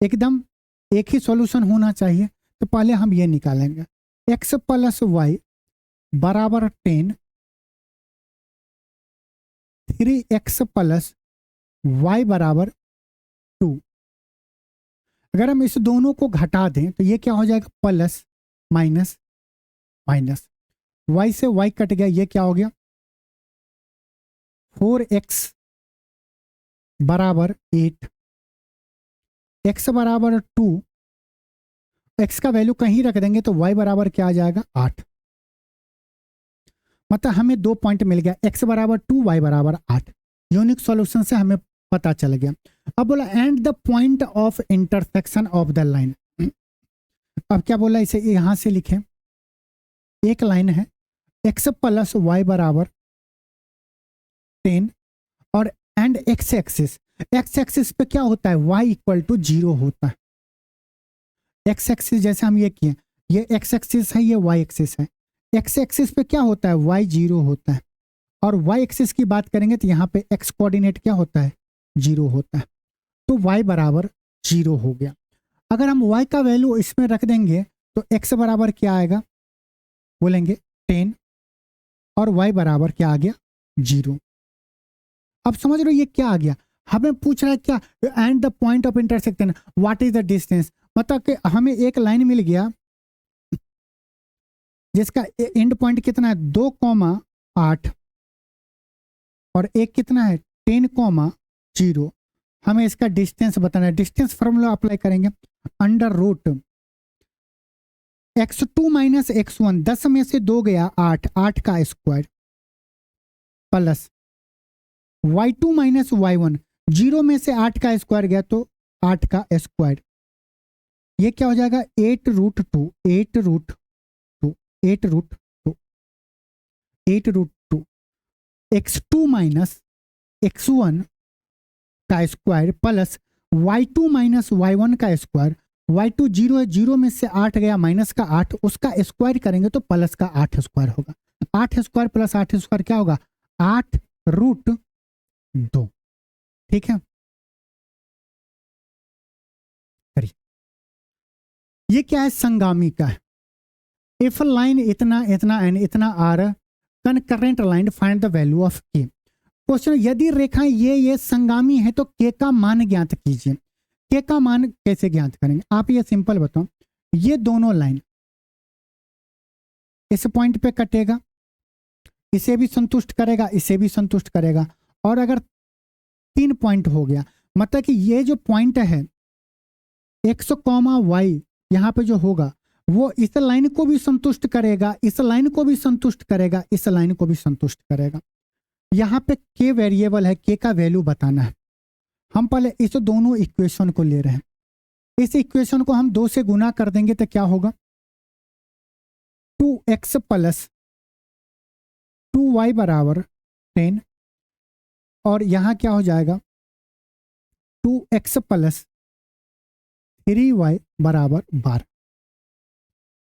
एकदम एक ही सॉल्यूशन होना चाहिए। तो पहले हम ये निकालेंगे x प्लस वाई बराबर 10, 3x प्लस वाई बराबर 2। अगर हम इस दोनों को घटा दें तो ये क्या हो जाएगा प्लस माइनस माइनस, y से y कट गया, ये क्या हो गया 4x बराबर 8, x बराबर 2, x का वैल्यू कहीं रख देंगे तो y बराबर क्या आ जाएगा 8। मतलब हमें 2 पॉइंट मिल गया, x बराबर 2 y बराबर 8। यूनिक सॉल्यूशन से हमें पता चल गया। अब बोला and the point of intersection of the line. अब क्या बोला, इसे यहां से लिखें, एक लाइन है x प्लस वाई बराबर 10 और एंड x एक्सिस पे क्या होता है y इक्वल टू 0 होता है। x एक्सिस जैसे हम ये किए, ये x एक्सिस है, ये y एक्सिस है। x एक्सिस पे क्या होता है y 0 होता है और y एक्सिस की बात करेंगे तो यहाँ पे x कोऑर्डिनेट क्या होता है 0 होता है। तो y बराबर 0 हो गया। अगर हम y का वैल्यू इसमें रख देंगे तो x बराबर क्या आएगा, बोलेंगे 10 और y बराबर क्या आ गया 0। अब समझ रहे हो ये क्या आ गया, हमें पूछ रहा है क्या and the point of intersection what is the distance. मतलब कि हमें एक लाइन मिल गया जिसका एंड पॉइंट कितना है 2,8 और एक कितना है 10,0। हमें इसका डिस्टेंस बताना है। डिस्टेंस फॉर्मूला अप्लाई करेंगे, under root x2 minus x1, 10 में से 2 गया 8, 8 का square plus y2 minus y1, 0 में से 8 का स्क्वायर गया तो 8 का स्क्वायर। ये क्या हो जाएगा 8 root 2, 8 root 2, 8 root 2, 8 root 2, x2 minus x1 का square plus y2 minus y1 का स्क्वायर। y2 0 है, 0 में से 8 गया माइनस का 8, उसका स्क्वायर करेंगे तो प्लस का 8 स्क्वायर होगा। 8 स्क्वायर प्लस 8 स्क्वायर क्या होगा 8 रूट 2। ठीक है, करिए। ये क्या है संगामी का है। इफ लाइन इतना इतना एंड इतना are concurrent line find the value of K. Question, यदि रेखाएं ये संगामी है तो के का मान ज्ञात कीजिए। के का मान कैसे ज्ञात करेंगे, आप ये सिंपल बताओ। ये दोनों लाइन इस पॉइंट पे कटेगा, इसे भी संतुष्ट करेगा, इसे भी संतुष्ट करेगा। और अगर 3 पॉइंट हो गया मतलब कि ये जो पॉइंट है x, y यहाँ पे जो होगा वो इस लाइन को भी संतुष्ट करेगा, इस लाइन को भी संतुष्ट करेगा, इस लाइन को भी संतुष्ट करेगा। यहाँ पे k वेरिएबल है, k का वैल्यू बताना है। हम पहले इस दोनों इक्वेशन को ले रहे हैं, इस इक्वेशन को हम 2 से गुना कर देंगे तो क्या होगा 2x प्लस 2y बराबर 10 और यहाँ क्या हो जाएगा 2x प्लस 3y बराबर 12।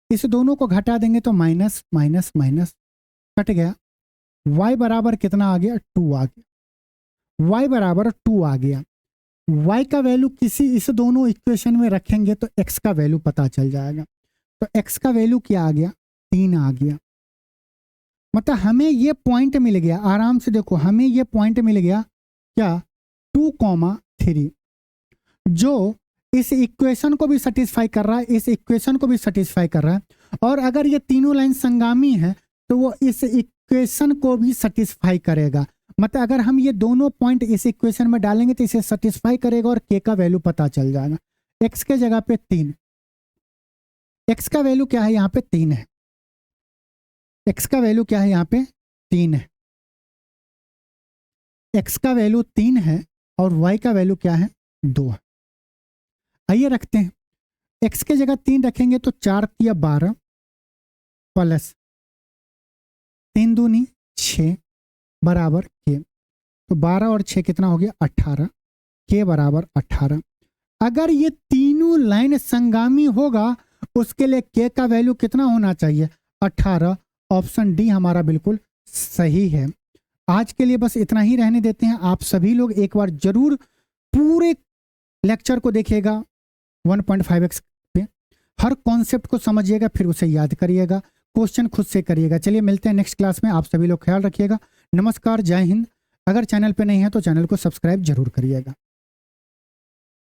इस दोनों को घटा देंगे तो माइनस माइनस माइनस कट गया। y बराबर कितना आ गया 2 आ गया। y बराबर 2 आ गया। y का वैल्यू किसी इस दोनों इक्वेशन में रखेंगे तो x का वैल्यू पता चल जाएगा। तो x का वैल्यू क्या आ गया 3 आ गया। मतलब हमें ये पॉइंट मिल गया, आराम से देखो हमें ये पॉइंट मिल गया क्या 2,3 जो इस इक्वेशन को भी सेटिस्फाई कर रहा है, इस इक्वेशन को भी सेटिस्फाई कर रहा है। और अगर ये तीनों लाइन संगामी है तो वो इस इक्वेशन को भी सेटिस्फाई करेगा। मतलब अगर हम ये दोनों पॉइंट इस इक्वेशन में डालेंगे तो इसे सेटिस्फाई करेगा और k का वैल्यू पता चल जाएगा। x के जगह पे 3, x का वैल्यू क्या है यहाँ पे 3 है। x का वैल्यू क्या है यहाँ पे 3 है। x का वैल्यू 3 है और y का वैल्यू क्या है 2 है। आइए रखते हैं, x के जगह 3 रखेंगे तो 4 या 12 प्लस 3 दूनी 6 बराबर k। तो 12 और 6 कितना हो गया 18, k बराबर 18। अगर ये तीनों लाइन संगामी होगा उसके लिए k का वैल्यू कितना होना चाहिए 18। ऑप्शन डी हमारा बिल्कुल सही है। आज के लिए बस इतना ही रहने देते हैं। आप सभी लोग एक बार जरूर पूरे लेक्चर को देखिएगा 1.5x पे, हर कॉन्सेप्ट को समझिएगा, फिर उसे याद करिएगा, क्वेश्चन खुद से करिएगा। चलिए मिलते हैं नेक्स्ट क्लास में। आप सभी लोग ख्याल रखिएगा। नमस्कार, जय हिंद। अगर चैनल पे नहीं है तो चैनल को सब्सक्राइब जरूर करिएगा।